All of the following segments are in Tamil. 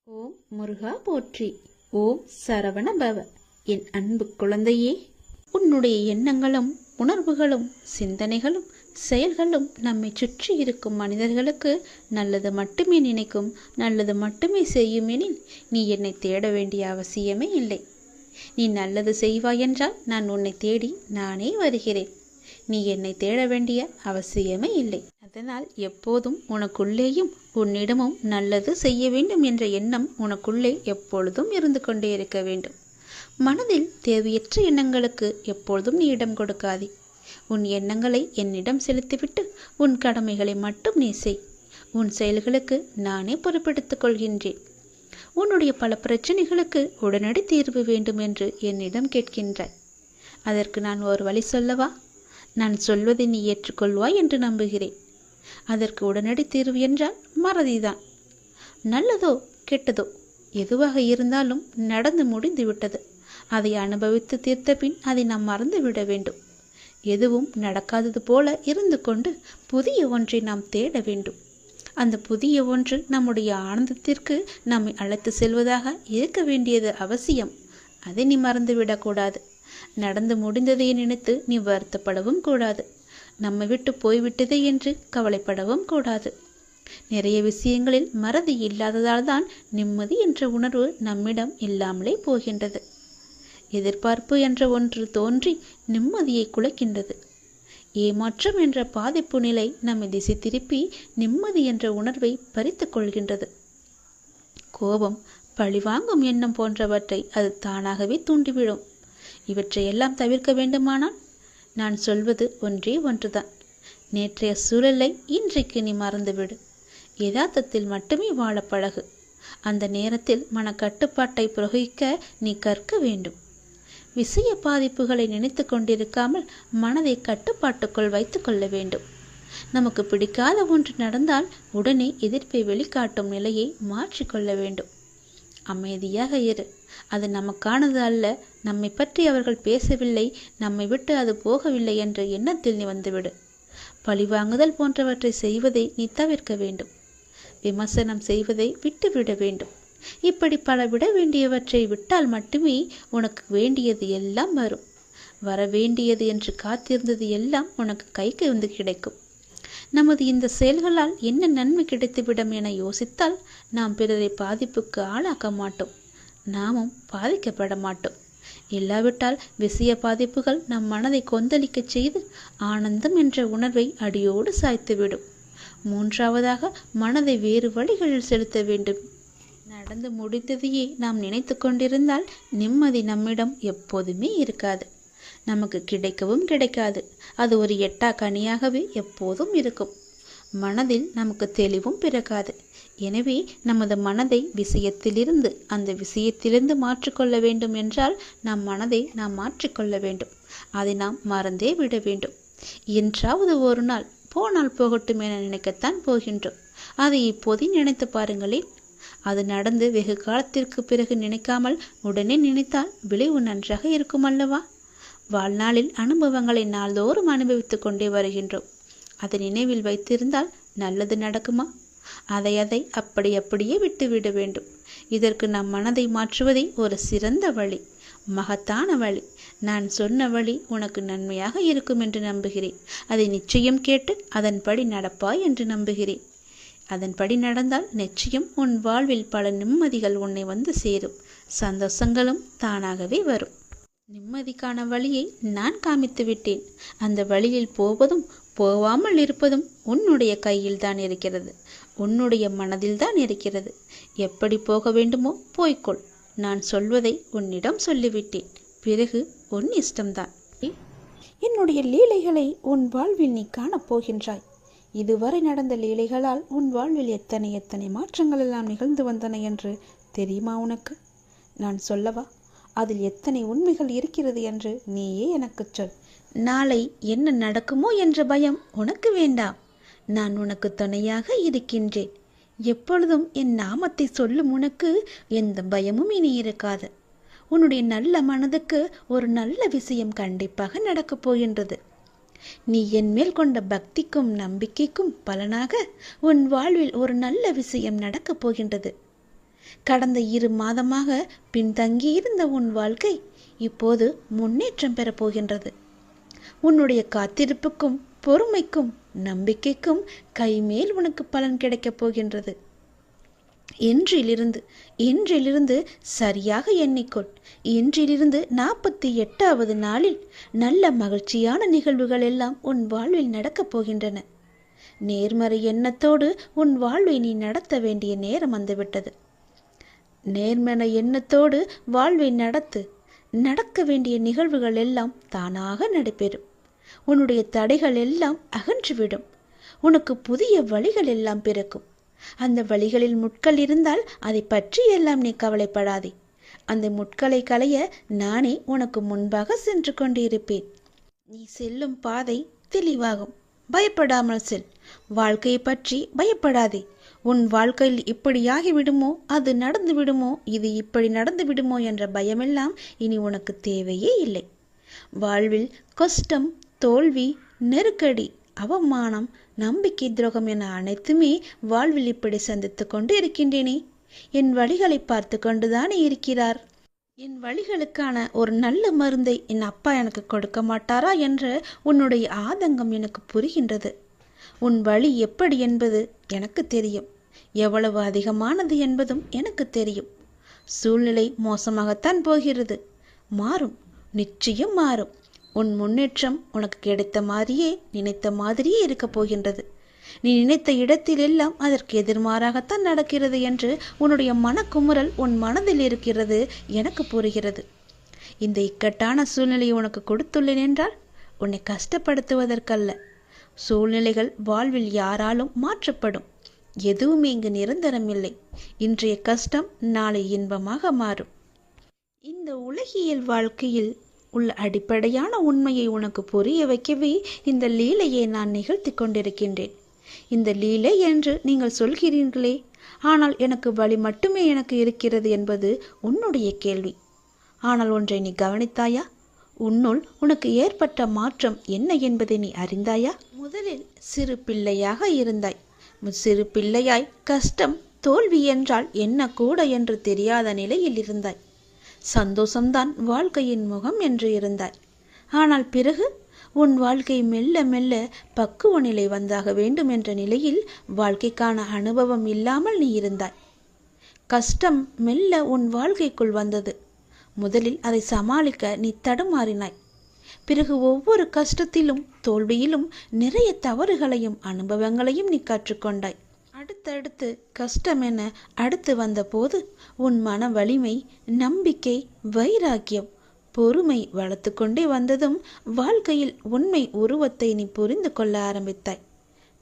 ஓம் முருகா போற்றி. ஓம் சரவண பவ. என் அன்பு குழந்தையே, உன்னுடைய எண்ணங்களும் உணர்வுகளும் சிந்தனைகளும் செயல்களும் நம்மை சுற்றி இருக்கும் மனிதர்களுக்கு நல்லது மட்டுமே நினைக்கும், நல்லது மட்டுமே செய்யும் எனில் நீ என்னை தேட வேண்டிய அவசியமே இல்லை. நீ நல்லது செய்வாய் என்றால் நான் உன்னை தேடி நானே வருகிறேன். நீ என்னை தேட வேண்டிய அவசியமே இல்லை. அதனால் எப்போதும் உனக்குள்ளேயும் உன்னிடமும் நல்லது செய்ய வேண்டும் என்ற எண்ணம் உனக்குள்ளே எப்பொழுதும் இருந்து கொண்டே இருக்க வேண்டும். மனதில் தேவையற்ற எண்ணங்களுக்கு எப்பொழுதும் நீ இடம் கொடுக்காதே. உன் எண்ணங்களை என்னிடம் செலுத்திவிட்டு உன் கடமைகளை மட்டும் நீ செய். உன் செயல்களுக்கு நானே பொறுப்பெடுத்துக் கொள்கின்றேன். உன்னுடைய பல பிரச்சனைகளுக்கு உடனடி தீர்வு வேண்டும் என்று என்னிடம் கேட்கின்றாய். அதற்கு நான் ஒரு வழி சொல்லவா? நான் சொல்வதை நீ ஏற்றுக்கொள்வாய் என்று நம்புகிறேன். அதற்கு உடனடி தீர்வு என்றால் மறதிதான். நல்லதோ கெட்டதோ எதுவாக இருந்தாலும் நடந்து முடிந்து விட்டது. அதை அனுபவித்து தீர்த்த பின் அதை நாம் மறந்து விட வேண்டும். எதுவும் நடக்காதது போல இருந்து கொண்டு புதிய ஒன்றை நாம் தேட வேண்டும். அந்த புதிய ஒன்று நம்முடைய ஆனந்தத்திற்கு நம்மை அழைத்து செல்வதாக இருக்க வேண்டியது அவசியம். அதை நீ மறந்துவிடக்கூடாது. நடந்து முடிந்ததை நினைத்து நீ வருத்தப்படவும் கூடாது. நம்மை விட்டு போய்விட்டதே என்று கவலைப்படவும் கூடாது. நிறைய விஷயங்களில் மறதி இல்லாததால் தான் நிம்மதி என்ற உணர்வு நம்மிடம் இல்லாமலே போகின்றது. எதிர்பார்ப்பு என்ற ஒன்று தோன்றி நிம்மதியை குலைக்கின்றது. ஏமாற்றம் என்ற பாதிப்பு நிலை நம்மை திசை திருப்பி நிம்மதி என்ற உணர்வை பறித்து கொள்கின்றது. கோபம், பழிவாங்கும் எண்ணம் போன்றவற்றை அது தானாகவே தூண்டிவிடும். இவற்றையெல்லாம் தவிர்க்க வேண்டுமானால் நான் சொல்வது ஒன்றே ஒன்றுதான். நேற்றைய சூழலை இன்றைக்கு நீ மறந்துவிடு. யதார்த்தத்தில் மட்டுமே வாழ பழகு. அந்த நேரத்தில் மனக்கட்டுப்பாட்டை பிரயோகிக்க நீ கற்க வேண்டும். விஷய பாதிப்புகளை நினைத்து கொண்டிருக்காமல் மனதை கட்டுப்பாட்டுக்குள் வைத்து கொள்ள வேண்டும். நமக்கு பிடிக்காத ஒன்று நடந்தால் உடனே எதிர்ப்பை வெளிக்காட்டும் நிலையை மாற்றிக்கொள்ள வேண்டும். அமைதியாக இரு. அது நமக்கானது அல்ல. நம்மை பற்றி அவர்கள் பேசவில்லை, நம்மை விட்டு அது போகவில்லை என்ற எண்ணத்தில் நீ வந்துவிடு. பழிவாங்குதல் போன்றவற்றை செய்வதை நீ தவிர்க்க வேண்டும். விமர்சனம் செய்வதை விட்டுவிட வேண்டும். இப்படி பல விட வேண்டியவற்றை விட்டால் மட்டுமே உனக்கு வேண்டியது எல்லாம் வரும். வர வேண்டியது என்று காத்திருந்தது எல்லாம் உனக்கு கைக்கு வந்து கிடைக்கும். நமது இந்த செயல்களால் என்ன நன்மை கிடைத்துவிடும் என யோசித்தால் நாம் பிறரை பாதிப்புக்கு ஆளாக்க மாட்டோம். நாமும் பாதிக்கப்பட மாட்டோம். இல்லாவிட்டால் விஷய பாதிப்புகள் நம் மனதை கொந்தளிக்க செய்து ஆனந்தம் என்ற உணர்வை அடியோடு சாய்த்துவிடும். மூன்றாவதாக மனதை வேறு வழிகளில் செலுத்த வேண்டும். நடந்து முடிந்ததையே நாம் நினைத்து கொண்டிருந்தால் நிம்மதி நம்மிடம் எப்போதுமே இருக்காது. நமக்கு கிடைக்கவும் கிடைக்காது. அது ஒரு எட்டா கனியாகவே எப்போதும் இருக்கும். மனதில் நமக்கு தெளிவும் பிறக்காது. எனவே நமது மனதை அந்த விஷயத்திலிருந்து மாற்றிக்கொள்ள வேண்டும் என்றால் நம் மனதை நாம் மாற்றிக்கொள்ள வேண்டும். அதை நாம் மறந்தே விட வேண்டும். என்றாவது ஒரு நாள் போனால் போகட்டும் என நினைக்கத்தான் போகின்றோம். அதை இப்போதே நினைத்து பாருங்களேன். அது நடந்து வெகு காலத்திற்கு பிறகு நினைக்காமல் உடனே நினைத்தால் விளைவு நன்றாக இருக்கும் அல்லவா? வாழ்நாளில் அனுபவங்களை நாள்தோறும் அனுபவித்துக் கொண்டே வருகின்றோம். அதை நினைவில் வைத்திருந்தால் நல்லது நடக்குமா? அதை அப்படியே விட்டுவிட வேண்டும். இதற்கு நம் மனதை மாற்றுவதே ஒரு சிறந்த வழி, மகத்தான வழி. நான் சொன்ன வழி உனக்கு நன்மையாக இருக்கும் என்று நம்புகிறேன். அதை நிச்சயம் கேட்டு அதன்படி நடப்பாய் என்று நம்புகிறேன். அதன்படி நடந்தால் நிச்சயம் உன் வாழ்வில் பல நிம்மதிகள் உன்னை வந்து சேரும். சந்தோஷங்களும் தானாகவே வரும். நிம்மதிக்கான வழியை நான் காமித்து விட்டேன். அந்த வழியில் போவதும் போவாமல் இருப்பதும் உன்னுடைய கையில் தான் இருக்கிறது. உன்னுடைய மனதில் தான் இருக்கிறது. எப்படி போக வேண்டுமோ போய்க்கொள். நான் சொல்வதை உன்னிடம் சொல்லிவிட்டேன். பிறகு உன் இஷ்டம்தான். என்னுடைய லீலைகளை உன் வாழ்வில் நீ காணப்போகின்றாய். இதுவரை நடந்த லீலைகளால் உன் வாழ்வில் எத்தனை எத்தனை மாற்றங்கள் எல்லாம் நிகழ்ந்து வந்தன என்று தெரியுமா உனக்கு? நான் சொல்லவா? அதில் எத்தனை உண்மைகள் இருக்கிறது என்று நீயே எனக்கு சொல். நாளை என்ன நடக்குமோ என்ற பயம் உனக்கு வேண்டாம். நான் உனக்கு துணையாக இருக்கின்றேன். எப்பொழுதும் என் நாமத்தை சொல்லும் உனக்கு எந்த பயமும் இனி இருக்காது. உன்னுடைய நல்ல மனதுக்கு ஒரு நல்ல விஷயம் கண்டிப்பாக நடக்கப் போகின்றது. நீ என் மேல் கொண்ட பக்திக்கும் நம்பிக்கைக்கும் பலனாக உன் வாழ்வில் ஒரு நல்ல விஷயம் நடக்கப் போகின்றது. கடந்த 2 மாதமாக பின்தங்கியிருந்த உன் வாழ்க்கை இப்போது முன்னேற்றம் பெறப்போகின்றது. உன்னுடைய காத்திருப்புக்கும் பொறுமைக்கும் நம்பிக்கைக்கும் கைமேல் உனக்கு பலன் கிடைக்கப் போகின்றது. இன்றிலிருந்து சரியாக எண்ணிக்கொள். இன்றிலிருந்து 48வது நாளில் நல்ல மகிழ்ச்சியான நிகழ்வுகள் எல்லாம் உன் வாழ்வில் நடக்கப் போகின்றன. நேர்மறை எண்ணத்தோடு உன் வாழ்வை நீ நடத்த வேண்டிய நேரம் வந்துவிட்டது. நேர்மறை எண்ணத்தோடு வாழ்வை நடக்க வேண்டிய நிகழ்வுகள் எல்லாம் தானாக நடைபெறும். உன்னுடைய தடைகள் எல்லாம் அகன்றுவிடும். உனக்கு புதிய வழிகள் எல்லாம் பிறக்கும். அந்த வழிகளில் முட்கள் இருந்தால் அதை பற்றி எல்லாம் நீ கவலைப்படாதே. அந்த முட்களை களைய நானே உனக்கு முன்பாக சென்று கொண்டிருப்பேன். நீ செல்லும் பாதை தெளிவாகும். பயப்படாமல் செல். வாழ்க்கையை பற்றி பயப்படாதே. உன் வாழ்க்கையில் இப்படியாகி விடுமோ, அது நடந்து விடுமோ, இது இப்படி நடந்து விடுமோ என்ற பயமெல்லாம் இனி உனக்கு தேவையே இல்லை. வாழ்வில் கஷ்டம், தோல்வி, நெருக்கடி, அவமானம், நம்பிக்கை துரோகம் என அனைத்துமே வாழ்வில் இப்படி சந்தித்து கொண்டு இருக்கின்றேனே. என் வழிகளை பார்த்து கொண்டுதானே இருக்கிறார். என் வழிகளுக்கான ஒரு நல்ல மருந்தை என் அப்பா எனக்கு கொடுக்க மாட்டாரா என்ற உன்னுடைய ஆதங்கம் எனக்கு புரிகின்றது. உன் வழி எப்படி என்பது எனக்கு தெரியும். எவ்வளவு அதிகமானது என்பதும் எனக்கு தெரியும். சூழ்நிலை மோசமாகத்தான் போகிறது. மாறும், நிச்சயம் மாறும். உன் முன்னேற்றம் உனக்கு கிடைத்த மாதிரியே, நினைத்த மாதிரியே இருக்கப் போகின்றது. நீ நினைத்த இடத்தில் எல்லாம் அதற்கு எதிர்மாறாகத்தான் நடக்கிறது என்று உன்னுடைய மனக்குமுறல் உன் மனதில் இருக்கிறது. எனக்கு புரிகிறது. இந்த இக்கட்டான சூழ்நிலையை உனக்கு கொடுத்துள்ளேன் என்றால் உன்னை கஷ்டப்படுத்துவதற்கல்ல. சூழ்நிலைகள் வாழ்வில் யாராலும் மாற்றப்படும். எதுவுமே இங்கு நிரந்தரம் இல்லை. இன்றைய கஷ்டம் நாளை இன்பமாக மாறும். இந்த உலகியல் வாழ்க்கையில் உள்ள அடிப்படையான உண்மையை உனக்கு புரிய வைக்கவே இந்த லீலையை நான் நிகழ்த்தி கொண்டிருக்கின்றேன். இந்த லீலை என்று நீங்கள் சொல்கிறீர்களே, ஆனால் எனக்கு வழி மட்டுமே எனக்கு இருக்கிறது என்பது உன்னுடைய கேள்வி. ஆனால் ஒன்றை நீ கவனித்தாயா? உன்னுள் உனக்கு ஏற்பட்ட மாற்றம் என்ன என்பதை நீ அறிந்தாயா? முதலில் சிறு பிள்ளையாக இருந்தாய். சிறு பிள்ளையாய் கஷ்டம், தோல்வி என்றால் என்ன கூட என்று தெரியாத நிலையில் இருந்தாய். சந்தோஷம்தான் வாழ்க்கையின் முகம் என்று இருந்தாய். ஆனால் பிறகு உன் வாழ்க்கை மெல்ல மெல்ல பக்குவ நிலை வந்தாக வேண்டும் என்ற நிலையில் வாழ்க்கைக்கான அனுபவம் இல்லாமல் நீ இருந்தாய். கஷ்டம் மெல்ல உன் வாழ்க்கைக்குள் வந்தது. முதலில் அதை சமாளிக்க நீ தடுமாறினாய். பிறகு ஒவ்வொரு கஷ்டத்திலும் தோல்வியிலும் நிறைய தவறுகளையும் அனுபவங்களையும் நீ கற்றுக்கொண்டாய். அடுத்தடுத்து கஷ்டம் என அடுத்து வந்த போது உன் மன வலிமை, நம்பிக்கை, வைராக்கியம், பொறுமை வளர்த்து கொண்டே வந்ததும் வாழ்க்கையில் உண்மை உருவத்தை நீ புரிந்து கொள்ள ஆரம்பித்தாய்.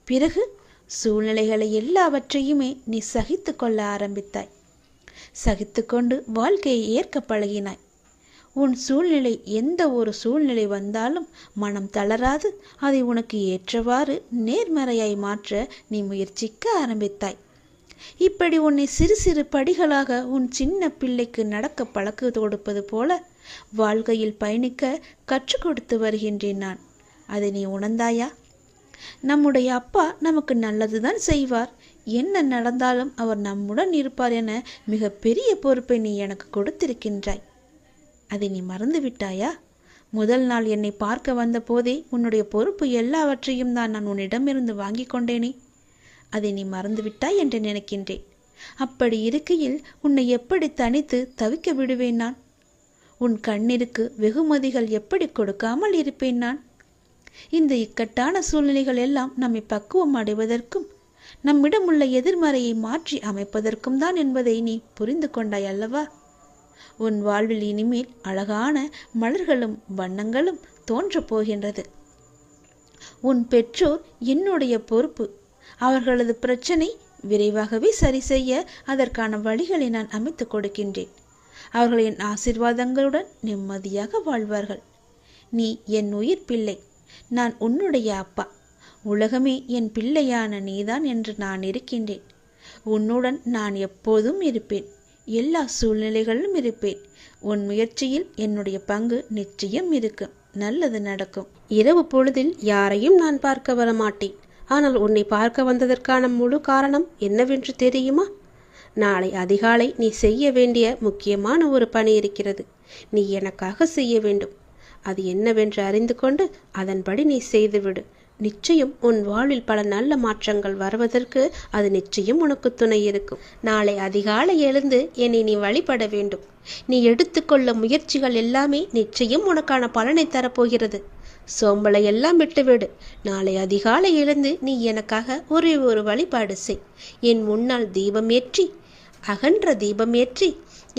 பிறகு சூழ்நிலைகளை எல்லாவற்றையுமே நீ சகித்து கொள்ள ஆரம்பித்தாய். சகித்து கொண்டு வாழ்க்கையை ஏற்க பழகினாய். உன் சூழ்நிலை எந்த ஒரு சூழ்நிலை வந்தாலும் மனம் தளராது அதை உனக்கு ஏற்றவாறு நேர்மறையாய் மாற்ற நீ முயற்சிக்க ஆரம்பித்தாய். இப்படி உன்னை சிறு சிறு படிகளாக உன் சின்ன பிள்ளைக்கு நடக்க பழக்க கொடுப்பது போல வாழ்க்கையில் பயணிக்க கற்றுக் கொடுத்து வருகின்றேன் நான். அதை நீ உணர்ந்தாயா? நம்முடைய அப்பா நமக்கு நல்லதுதான் செய்வார். என்ன நடந்தாலும் அவர் நம்முடன் இருப்பார் என மிக பெரிய பொறுப்பை நீ எனக்கு கொடுத்திருக்கின்றாய். அதை நீ மறந்து விட்டாயா? முதல் நாள் என்னை பார்க்க வந்த போதே உன்னுடைய பொறுப்பு எல்லாவற்றையும் தான் நான் உன்னிடமிருந்து வாங்கி கொண்டேனே. அதை நீ மறந்து விட்டாய் என்று நினைக்கின்றேன். அப்படி இருக்கையில் உன்னை எப்படி தனித்து தவிக்க விடுவேன் நான்? உன் கண்ணிற்கு வெகுமதிகள் எப்படி கொடுக்காமல் இருப்பேன் நான்? இந்த இக்கட்டான சூழ்நிலைகள் எல்லாம் நம்மை பக்குவம் அடைவதற்கும் நம்மிடம் உள்ள எதிர்மறையை மாற்றி அமைப்பதற்கும் தான் என்பதை நீ புரிந்து கொண்டாய் அல்லவா? உன் வாழ்வில் இனிமேல் அழகான மலர்களும் வண்ணங்களும் தோன்றப் போகின்றது. உன் பெற்றோர் என்னுடைய பொறுப்பு. அவர்களது பிரச்சனை விரைவாகவே சரி செய்ய அதற்கான வழிகளை நான் அமைத்து கொடுக்கின்றேன். அவர்களின் ஆசீர்வாதங்களுடன் நிம்மதியாக வாழ்வார்கள். நீ என் உயிர் பிள்ளை. நான் உன்னுடைய அப்பா. உலகமே என் பிள்ளையான நீதான் என்று நான் இருக்கின்றேன். உன்னுடன் நான் எப்போதும் இருப்பேன். எல்லா சூழ்நிலைகளிலும் இருப்பேன். உன் முயற்சியில் என்னுடைய பங்கு நிச்சயம் இருக்கும். நல்லது நடக்கும். இரவு பொழுதில் யாரையும் நான் பார்க்க வர மாட்டேன். ஆனால் உன்னை பார்க்க வந்ததற்கான முழு காரணம் என்னவென்று தெரியுமா? நாளை அதிகாலை நீ செய்ய வேண்டிய முக்கியமான ஒரு பணி இருக்கிறது. நீ எனக்காக செய்ய வேண்டும். அது என்னவென்று அறிந்து கொண்டு அதன்படி நீ செய்துவிடு. நிச்சயம் உன் வாழ்வில் பல நல்ல மாற்றங்கள் வருவதற்கு அது நிச்சயம் உனக்கு துணை இருக்கும். நாளை அதிகாலை எழுந்து என்னை நீ வழிபட வேண்டும். நீ எடுத்துக்கொள்ள முயற்சிகள் எல்லாமே நிச்சயம் உனக்கான பலனை தரப்போகிறது. சோம்பலை எல்லாம் விட்டுவிடு. நாளை அதிகாலை எழுந்து நீ எனக்காக ஒரே ஒரு வழிபாடு செய். என் முன்னால் தீபம் ஏற்றி, அகன்ற தீபம் ஏற்றி,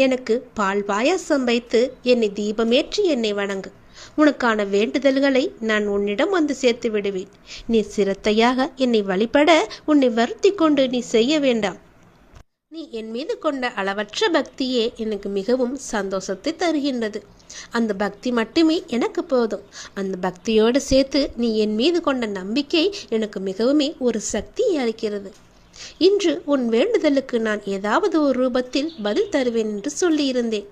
எனக்கு பால் பாயாசம் வைத்து என்னை தீபமேற்றி என்னை வணங்கு. உனக்கான வேண்டுதல்களை நான் உன்னிடம் வந்து சேர்த்து விடுவேன். நீ சிரத்தையாக என்னை வழிபட உன்னை வருத்தி கொண்டு நீ செய்ய வேண்டாம். நீ என் மீது கொண்ட அளவற்ற பக்தியே எனக்கு மிகவும் சந்தோஷத்தை தருகின்றது. அந்த பக்தி மட்டுமே எனக்கு போதும். அந்த பக்தியோடு சேர்த்து நீ என் மீது கொண்ட நம்பிக்கை எனக்கு மிகவுமே ஒரு சக்தியை அளிக்கிறது. இன்று உன் வேண்டுதலுக்கு நான் ஏதாவது ஒரு ரூபத்தில் பதில் தருவேன் என்று சொல்லியிருந்தேன்.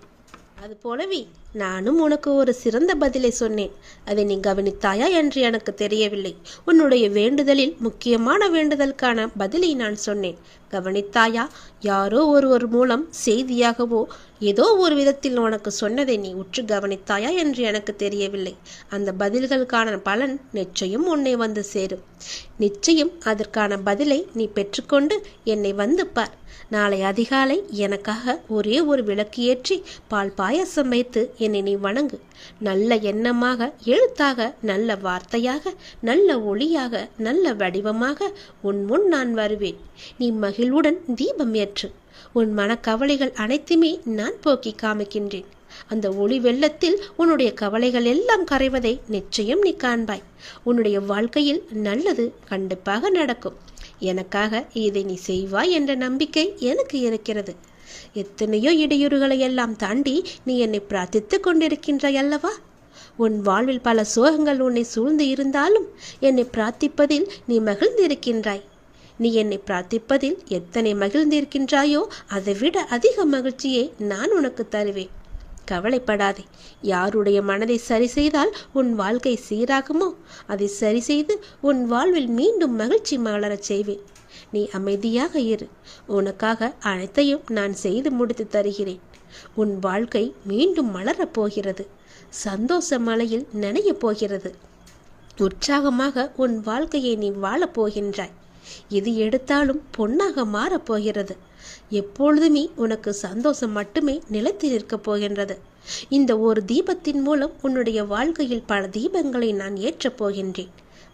அதுபோலவே நானும் உனக்கு ஒரு சிறந்த பதிலை சொன்னேன். அதை நீ கவனித்தாயா என்று எனக்கு தெரியவில்லை. உன்னுடைய வேண்டுதலில் முக்கியமான வேண்டுதலுக்கான பதிலை நான் சொன்னேன். கவனித்தாயா? யாரோ ஒருவர் மூலம் செய்தியாகவோ ஏதோ ஒரு விதத்தில் உனக்கு சொன்னதை நீ உற்று கவனித்தாயா என்று எனக்கு தெரியவில்லை. அந்த பதில்களுக்கான பலன் நிச்சயம் உன்னை வந்து சேரும். நிச்சயம் அதற்கான பதிலை நீ பெற்றுக்கொண்டு என்னை வந்து பார். நாளை அதிகாலை எனக்காக ஒரே ஒரு விளக்கு ஏற்றி பால் பாயாசம் வைத்து என்னை நீ வணங்கு. நல்ல எண்ணமாக, எழுத்தாக, நல்ல வார்த்தையாக, நல்ல ஒளியாக, நல்ல வடிவமாக உன் முன் நான் வருவேன். நீ மகிழ்வுடன் தீபம் ஏற்று. உன் மனக்கவலைகள் அனைத்துமே நான் போக்கி காமிக்கின்றேன். அந்த ஒளி வெள்ளத்தில் உன்னுடைய கவலைகள் எல்லாம் கரைவதை நிச்சயம் நீ காண்பாய். உன்னுடைய வாழ்க்கையில் நல்லது கண்டிப்பாக நடக்கும். எனக்காக இதை நீ செய்வாய் என்ற நம்பிக்கை எனக்கு இருக்கிறது. எத்தனையோ இடையூறுகளை எல்லாம் தாண்டி நீ என்னை பிரார்த்தித்து கொண்டிருக்கின்றாய் அல்லவா? உன் வாழ்வில் பல சோகங்கள் உன்னை சூழ்ந்து இருந்தாலும் என்னை பிரார்த்திப்பதில் நீ மகிழ்ந்திருக்கின்றாய். நீ என்னை பிரார்த்திப்பதில் எத்தனை மகிழ்ந்திருக்கின்றாயோ அதை விட அதிக மகிழ்ச்சியை நான் உனக்கு தருவேன். கவலைப்படாதே. யாருடைய மனதை சரி செய்தால் உன் வாழ்க்கை சீராகுமோ அதை சரி செய்து உன் வாழ்வில் மீண்டும் மகிழ்ச்சி மலரச் செய்வேன். நீ அமைதியாக இரு. உனக்காக அனைத்தையும் நான் செய்து முடித்து தருகிறேன். உன் வாழ்க்கை மீண்டும் மலரப் போகிறது. சந்தோஷ மலையில் நனையப் போகிறது. உற்சாகமாக உன் வாழ்க்கையை நீ வாழப் போகின்றாய். எது எடுத்தாலும் பொன்னாக மாறப்போகிறது. எப்பொழுதுமே உனக்கு சந்தோஷம் மட்டுமே நிலைத்து நிற்கப் போகின்றது. இந்த ஒரு தீபத்தின் மூலம் உன்னுடைய வாழ்க்கையில் பல தீபங்களை நான் ஏற்றப் போகின்றேன்.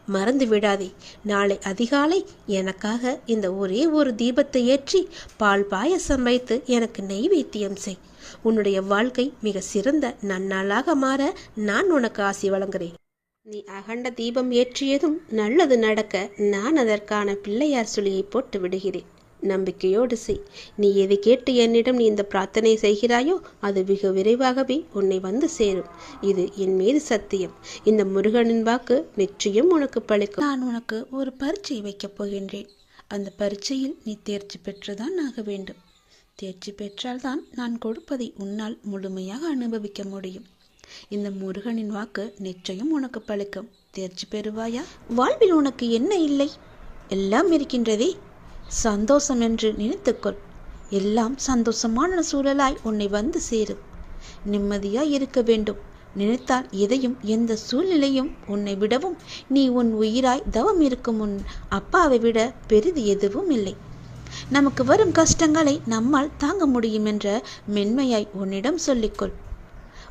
மறந்து விடாதே. நாளை அதிகாலை எனக்காக இந்த ஒரே ஒரு தீபத்தை ஏற்றி பால் பாயசம் வைத்து எனக்கு நெய்வேத்தியம் செய். உன்னுடைய வாழ்க்கை மிக சிறந்த நன்னாளாக மாற நான் உனக்கு ஆசி வழங்குகிறேன். நீ அகண்ட தீபம் ஏற்றியதும் நல்லது நடக்க நான் அதற்கான பிள்ளையார் சுழியை போட்டு விடுகிறேன். நம்பிக்கையோடு செய். நீ எதை கேட்டு என்னிடம் நீ இந்த பிரார்த்தனை செய்கிறாயோ அது மிக விரைவாகவே உன்னை வந்து சேரும். இது என் மீது சத்தியம். இந்த முருகனின் வாக்கு நிச்சயம் உனக்கு பழிக்கும். நான் உனக்கு ஒரு பரீட்சை வைக்கப் போகின்றேன். அந்த பரீட்சையில் நீ தேர்ச்சி பெற்றுதான் ஆக வேண்டும். தேர்ச்சி பெற்றால்தான் நான் கொடுப்பதை உன்னால் முழுமையாக அனுபவிக்க முடியும். இந்த முருகனின் வாக்கு நிச்சயம் உனக்கு பழிக்கும். தேர்ச்சி பெறுவாயா? வாழ்வில் உனக்கு என்ன இல்லை? எல்லாம் இருக்கின்றதே. சந்தோஷம் என்று நினைத்துக்கொள். எல்லாம் சந்தோஷமான சூழலாய் உன்னை வந்து சேரும். நிம்மதியாய் இருக்க வேண்டும். நினைத்தால் எதையும் எந்த சூழ்நிலையும் உன்னை விடவும் நீ உன் உயிராய் தவம் இருக்கும் உன் அப்பாவை விட பெரிது எதுவும் இல்லை. நமக்கு வரும் கஷ்டங்களை நம்மால் தாங்க முடியும் என்ற மென்மையாய் உன்னிடம் சொல்லிக்கொள்.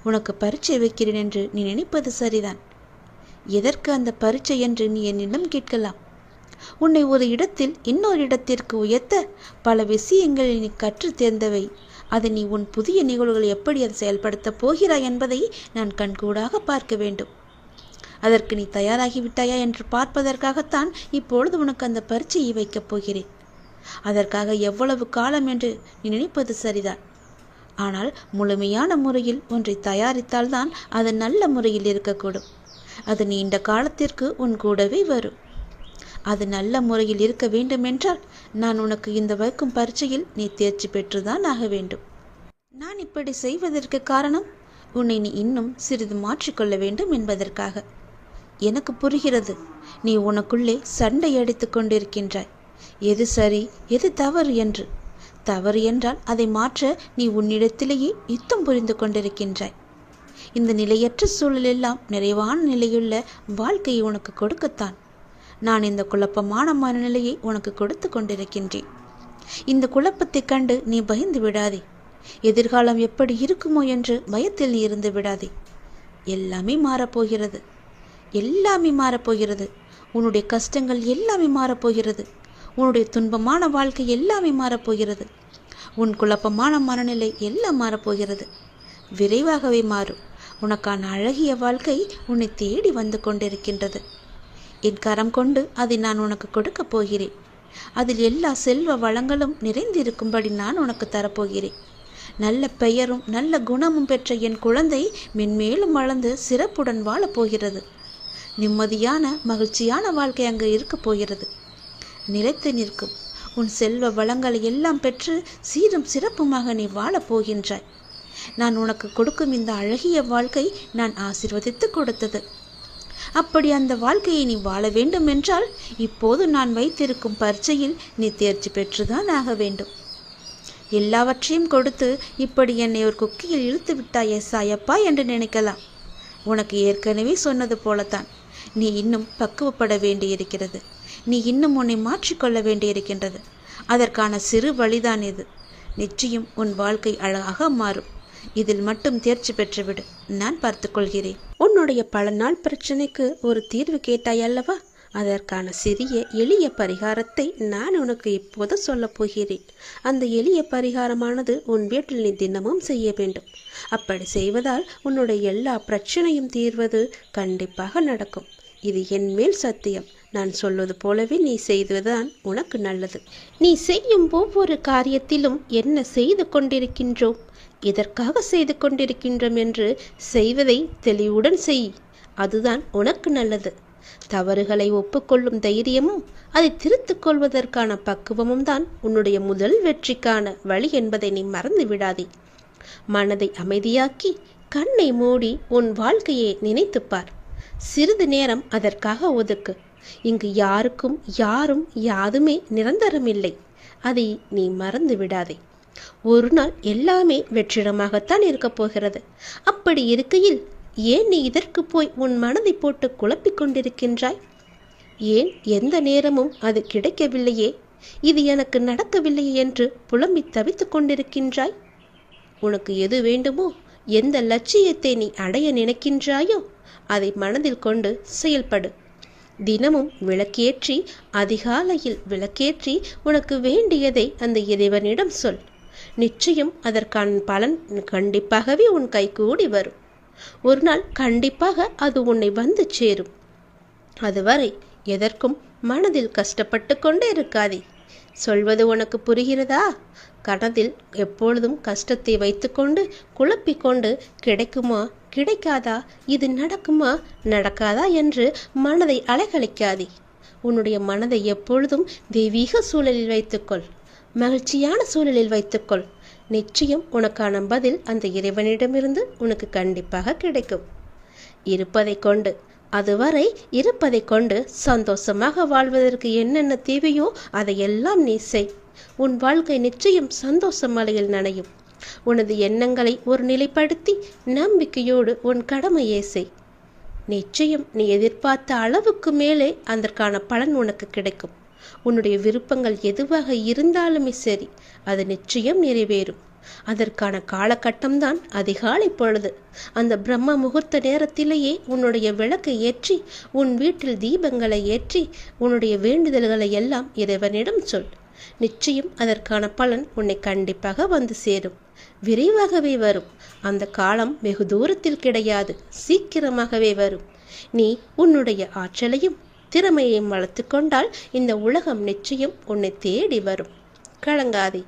உனக்கு பரீட்சை வைக்கிறேன் என்று நீ நினைப்பது சரிதான். எதற்கு அந்த பரீட்சை என்று நீ என்னிடம் கேட்கலாம். உன்னை ஒரு இடத்தில் இன்னொரு இடத்திற்கு உயர்த்த பல விஷயங்களை நீ கற்று தேர்ந்தவை. அதை நீ உன் புதிய நிகழ்வுகளை எப்படி அதை செயல்படுத்தப் போகிறாய் என்பதை நான் கண்கூடாக பார்க்க வேண்டும். அதற்கு நீ தயாராகிவிட்டாயா என்று பார்ப்பதற்காகத்தான் இப்பொழுது உனக்கு அந்த பரீட்சையை வைக்கப் போகிறேன். அதற்காக எவ்வளவு காலம் என்று நீ நினைப்பது சரிதான். ஆனால் முழுமையான முறையில் ஒன்றை தயாரித்தால்தான் அது நல்ல முறையில் இருக்கக்கூடும். அது நீண்ட காலத்திற்கு உன் கூடவே வரும். அது நல்ல முறையில் இருக்க வேண்டுமென்றால் நான் உனக்கு இந்த வைக்கும் பரீட்சையில் நீ தேர்ச்சி பெற்றுதான் ஆக வேண்டும். நான் இப்படி செய்வதற்கு காரணம் உன்னை நீ இன்னும் சிறிது மாற்றிக்கொள்ள வேண்டும் என்பதற்காக. எனக்கு புரிகிறது. நீ உனக்குள்ளே சண்டை அடித்து கொண்டிருக்கின்றாய். எது சரி எது தவறு என்று. தவறு என்றால் அதை மாற்ற நீ உன்னிடத்திலேயே யுத்தம் புரிந்து கொண்டிருக்கின்றாய். இந்த நிலையற்ற சூழலெல்லாம் நிறைவான நிலையுள்ள வாழ்க்கையை உனக்கு கொடுக்கத்தான் நான் இந்த குழப்பமான மனநிலையை உனக்கு கொடுத்து கொண்டிருக்கின்றேன். இந்த குழப்பத்தை கண்டு நீ பயந்து விடாதே. எதிர்காலம் எப்படி இருக்குமோ என்று பயத்தில் நீ இருந்து விடாதே. எல்லாமே மாறப்போகிறது, எல்லாமே மாறப்போகிறது. உன்னுடைய கஷ்டங்கள் எல்லாமே மாறப்போகிறது. உன்னுடைய துன்பமான வாழ்க்கை எல்லாமே மாறப்போகிறது. உன் குழப்பமான மனநிலை எல்லாம் மாறப்போகிறது. விரைவாகவே மாறும். உனக்கான அழகிய வாழ்க்கை உன்னை தேடி வந்து கொண்டிருக்கின்றது. என் கரம் கொண்டு அதை நான் உனக்கு கொடுக்கப் போகிறேன். அதில் எல்லா செல்வ வளங்களும் நிறைந்திருக்கும்படி நான் உனக்கு தரப்போகிறேன். நல்ல பெயரும் நல்ல குணமும் பெற்ற என் குழந்தை மென்மேலும் வளர்ந்து சிறப்புடன் வாழப்போகிறது. நிம்மதியான மகிழ்ச்சியான வாழ்க்கை அங்கு இருக்கப் போகிறது. நிலைத்து நிற்கும் உன் செல்வ வளங்களை எல்லாம் பெற்று சீரும் சிறப்புமாக நீ வாழப்போகின்றாய். நான் உனக்கு கொடுக்கும் இந்த அழகிய வாழ்க்கை நான் ஆசீர்வதித்து கொடுத்தது. அப்படி அந்த வாழ்க்கையை நீ வாழ வேண்டும் என்றால் இப்போது நான் வைத்திருக்கும் பரீட்சையில் நீ தேர்ச்சி பெற்றுதான் ஆக வேண்டும். எல்லாவற்றையும் கொடுத்து இப்படி என்னை ஒரு குக்கியில் இழுத்து விட்டாயே சாயப்பா என்று நினைக்கலாம். உனக்கு ஏற்கனவே சொன்னது போலத்தான். நீ இன்னும் பக்குவப்பட வேண்டியிருக்கிறது. நீ இன்னும் உன்னை மாற்றிக்கொள்ள வேண்டியிருக்கின்றது. அதற்கான சிறு வழிதான் இது. நிச்சயம் உன் வாழ்க்கை அழகாக மாறும். இதில் மட்டும் தேர்ச்சி பெற்றுவிடு. நான் பார்த்துக்கொள்கிறேன். உன்னுடைய பல நாள் பிரச்சனைக்கு ஒரு தீர்வு கேட்டாய் அல்லவா? அதற்கான சிறிய எளிய பரிகாரத்தை நான் உனக்கு இப்போது சொல்லப் போகிறேன். அந்த எளிய பரிகாரமானது உன் வீட்டில் நீ தினமும் செய்ய வேண்டும். அப்படி செய்வதால் உன்னுடைய எல்லா பிரச்சனையும் தீர்வது கண்டிப்பாக நடக்கும். இது என் மேல் சத்தியம். நான் சொல்வது போலவே நீ செய்வதுதான் உனக்கு நல்லது. நீ செய்யும் ஒவ்வொரு காரியத்திலும் என்ன செய்து கொண்டிருக்கின்றோம், எதற்காக செய்து கொண்டிருக்கின்றோம் என்று செய்வதை தெளிவுடன் செய். அதுதான் உனக்கு நல்லது. தவறுகளை ஒப்புக்கொள்ளும் தைரியமும் அதை திருத்திக் கொள்வதற்கான பக்குவமும் தான் உன்னுடைய முதல் வெற்றிக்கான வழி என்பதை நீ மறந்து விடாதே. மனதை அமைதியாக்கி கண்ணை மூடி உன் வாழ்க்கையை நினைத்துப்பார். சிறிது நேரம் அதற்காக ஒதுக்கு. இங்கு யாருக்கும் யாரும் யாதுமே நிரந்தரமில்லை. அதை நீ மறந்து விடாதே. ஒரு நாள் எல்லாமே வெற்றிடமாகத்தான் இருக்கப் போகிறது. அப்படி இருக்கையில் ஏன் நீ இதற்கு போய் உன் மனதை போட்டு குழப்பிக் கொண்டிருக்கின்றாய்? ஏன் எந்த நேரமும் அது கிடைக்கவில்லையே, இது எனக்கு நடக்கவில்லையே என்று புலம்பி தவித்துக் கொண்டிருக்கின்றாய்? உனக்கு எது வேண்டுமோ, எந்த லட்சியத்தை நீ அடைய நினைக்கின்றாயோ அதை மனதில் கொண்டு செயல்படு. தினமும் விளக்கேற்றி, அதிகாலையில் விளக்கேற்றி உனக்கு வேண்டியதை அந்த இறைவனிடம் சொல். நிச்சயம் அதற்கான பலன் கண்டிப்பாகவே உன் கைகூடி வரும். ஒரு நாள் கண்டிப்பாக அது உன்னை வந்து சேரும். அதுவரை எதற்கும் மனதில் கஷ்டப்பட்டு கொண்டே இருக்காதே. சொல்வது உனக்கு புரிகிறதா? கனதில் எப்பொழுதும் கஷ்டத்தை வைத்துக்கொண்டு குழப்பிக்கொண்டு கிடைக்குமா கிடைக்காதா, இது நடக்குமா நடக்காதா என்று மனதை அலைகழிக்காதே. உன்னுடைய மனதை எப்பொழுதும் தெய்வீக சூழலில் வைத்துக்கொள். மகிழ்ச்சியான சூழலில் வைத்துக்கொள். நிச்சயம் உனக்கான பதில் அந்த இறைவனிடமிருந்து உனக்கு கண்டிப்பாக கிடைக்கும். இருப்பதை கொண்டு, அதுவரை இருப்பதை கொண்டு சந்தோஷமாக வாழ்வதற்கு என்னென்ன தேவையோ அதையெல்லாம் நீ செய். உன் வாழ்க்கை நிச்சயம் சந்தோஷ மலையில் நனையும். உனது எண்ணங்களை ஒரு நிலைப்படுத்தி நம்பிக்கையோடு உன் கடமையை செய். நிச்சயம் நீ எதிர்பார்த்த அளவுக்கு மேலே அதற்கான பலன் உனக்கு கிடைக்கும். உன்னுடைய விருப்பங்கள் எதுவாக இருந்தாலுமே சரி, அது நிச்சயம் நிறைவேறும். அதற்கான காலகட்டம்தான் அதிகாலை பொழுது. அந்த பிரம்ம முகூர்த்த நேரத்திலேயே உன்னுடைய விளக்கை ஏற்றி, உன் வீட்டில் தீபங்களை ஏற்றி, உன்னுடைய வேண்டுதல்களை எல்லாம் இறைவனிடம் சொல். நிச்சயம் அதற்கான பலன் உன்னை கண்டிப்பாக வந்து சேரும். விரைவாகவே வரும். அந்த காலம் வெகு தூரத்தில் கிடையாது, சீக்கிரமாகவே வரும். நீ உன்னுடைய ஆற்றலையும் திறமையையும் வளர்த்து கொண்டால் இந்த உலகம் நிச்சயம் உன்னை தேடி வரும். கலங்காதே.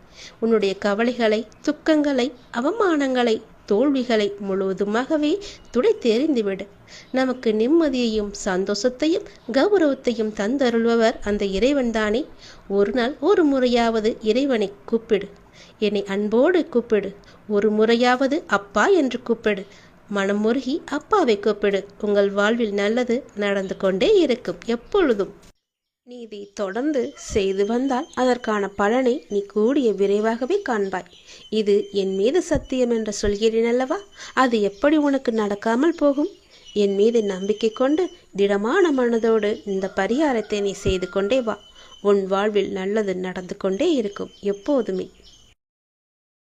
உன்னுடைய கவலைகளை, துக்கங்களை, அவமானங்களை, தோல்விகளை முழுவதுமாகவே துடைத்தெறிந்துவிடு. நமக்கு நிம்மதியையும் சந்தோஷத்தையும் கௌரவத்தையும் தந்தருள்பவர் அந்த இறைவன் தானே. ஒரு நாள் ஒரு முறையாவது இறைவனை கூப்பிடு. என்னை அன்போடு கூப்பிடு. ஒரு முறையாவது அப்பா என்று கூப்பிடு. மனம் முருகி அப்பாவை கூப்பிடு. உங்கள் வாழ்வில் நல்லது நடந்து கொண்டே இருக்கும் எப்பொழுதும். நீ இதை தொடர்ந்து செய்து வந்தால் அதற்கான பலனை நீ கூடிய விரைவாகவே காண்பாய். இது என் மீது சத்தியம் என்று சொல்கிறேன் அல்லவா, அது எப்படி உனக்கு நடக்காமல் போகும்? என் மீது நம்பிக்கை கொண்டு திடமான மனதோடு இந்த பரிகாரத்தை நீ செய்து கொண்டே வா. உன் வாழ்வில் நல்லது நடந்து கொண்டே இருக்கும் எப்போதுமே.